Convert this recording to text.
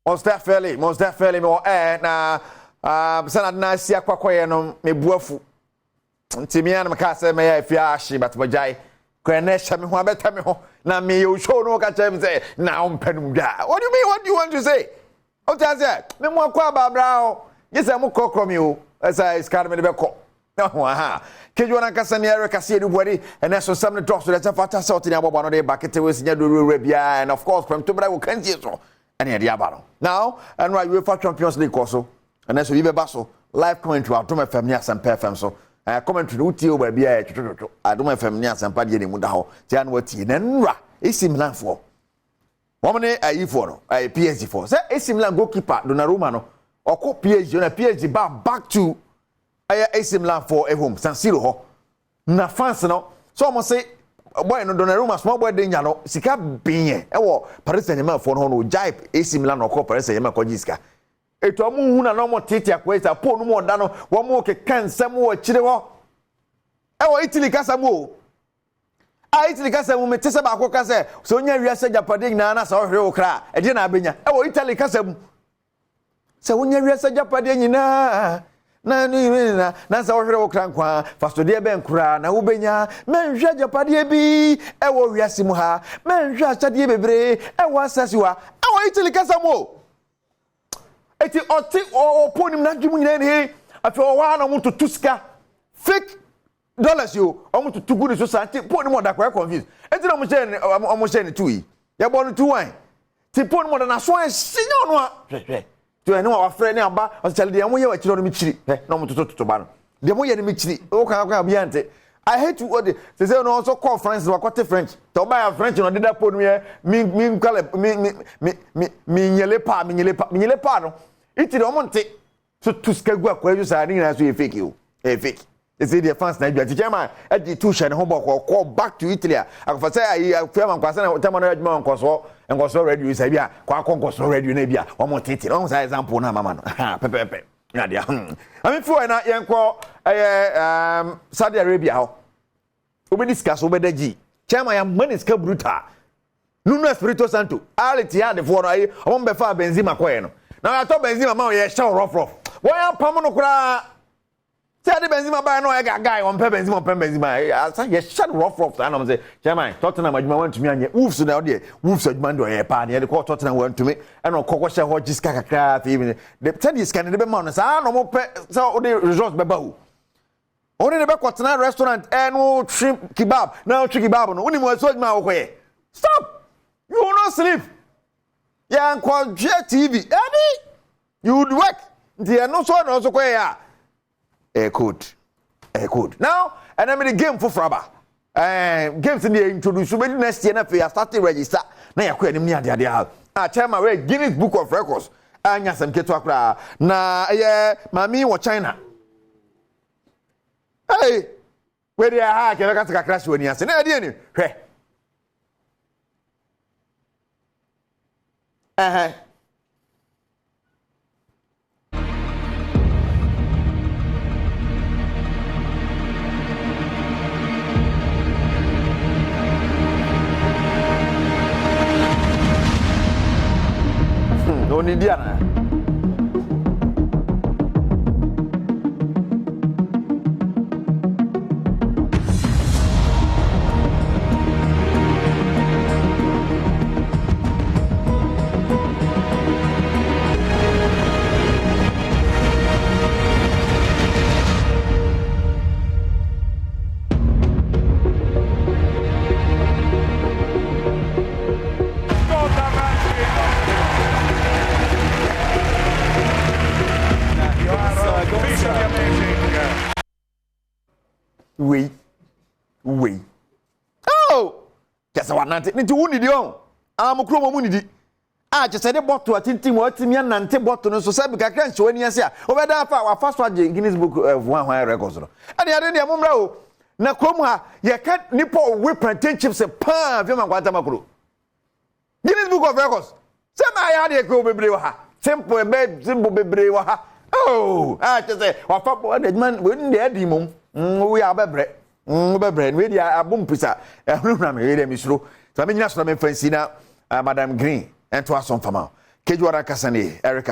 Most definitely me na sana na sia kwakwaye no me buafu ntimi an maka say me ya afia ahye but bojai kwene hye me ho abeta me ho na me yo show no ka chem say na ompanum da. What do you want to say? O ta say me mo akwa babra o yesa mo kokro me o esa iskar me de beko aha keju na kasa ne ere kase edu body and so some drop so that fata sort in abobo no dey bakete we sinya do bia and of course Premotobre will can see so and here the now and right UEFA Champions League also and so you be baso live commentary Adom FM ni Asempa FM so commentary uti o ba bia Adom FM ni Asempa de ni mu da ho ti an wati na nra AC Milan for womne ayi for no PSG for say AC Milan goalkeeper Donnarumma no oko PSG na PSG back to AC Milan for a home San Siro ho na fans no so almost say boy no Donnarumma small boy dey nya no sika binye e wo Paris Saint-Germain for no jipe AC Milan no ko Paris Saint-Germain ko jiska eto amu hu na no mo tete akweta po no mo da no wo mo ke kan sam wo kire ho e wo Italy kasa mo Italy kasa mo mete se ba ko kasa so nya wiase Japade nyina na sa ohwe wo kra e de na abenya e wo Italy kasa mo se wo nya wiase Japade nyina na sa ohwe wo kra nkwa fastodie ben kura na wo benya menhwa Japade bi e wo wiase mu ha menhwa achade bebre e wo asasi wa e wo Italy kasa mo eti oti o ponim na dwum nyina ne afi o wa na mo to tuska fake dollars yo omo to good so santi ponim mo da kwa confuse eti na mo share ne tuyi ya bo no tuwan ti ponim mo da na so sinyo no a hwehwe to ene wa frɛ ne aba o chale de mo ye wa chiro no mi chiri na mo to ba no de mo ye ne mi chiri o kan bi ante I hate to what they say no also call French wa kwate French to buy French no de da ponim ye mi kale mi nyele pa no iti de omonte so tuska gu akwa ju sa ni na so e fake you e fake they say the fans na dwa ti chairman e di two share ho call back to Italy akwa say ayi afia man kwasa na chairman na dwa nkoso radio is bia kwa nkoso radio na bia omonte iti on say example na mama no pepe na dia ami fu na yenko Saudi Arabia ho obi discuss obedaji chairman ya maniska brutal Nuno Espirito Santo aliti ya de fo no ayi ombe fa Benzema koye no na ato Benzema ma ye show rough why pam no kura say the Benzema buy no e guy on pe Benzema say ye show rough na no say chairman Tottenham adwuma want to me anye Wolves na de Wolves adwuma ndo ye pa na de ko Tottenham want to me e no kokko she ho jiska kakra fi mi de tell this can de be ma no say no mo pe say o de results be ba o oni de be Tottenham restaurant e no shrimp kebab na shrimp kebab no oni mo so adwuma wo koye stop you will not sleep. Yeah, and TV. Eddie, you would work. There no so no so kwaya. Good. Now, and I'm in the game for Fraba. Games in the introduce you next year na for start to register. Na ya kwa ni dia. Chairman we Guinness Book of Records. Anya sam keto akra. Na mami wo China. Hey. Where they are ke ka crash woni ase. Na dia ni. Hwe. Oni diana we oh just one nante ni ti wuni di on amukro mo muni di just say bottle atintin mo atimi nante bottle no so sabi kakra nche wani ase a obeda afa wa first one Guinness Book of One Records no ade de momra o na krom ha ye ka nipo we plantain chips pa vi man kwata makro Guinness Book of Records say ma ya de ko bebre wa ha simple bebre wa ha oh just say wa fa bo de man we ndi adi mom we abebre bebre we dia abum pisa ehunu na me we de misro so me nyina so me fancy na Madam Green and to asom fama kejuara kasane Eric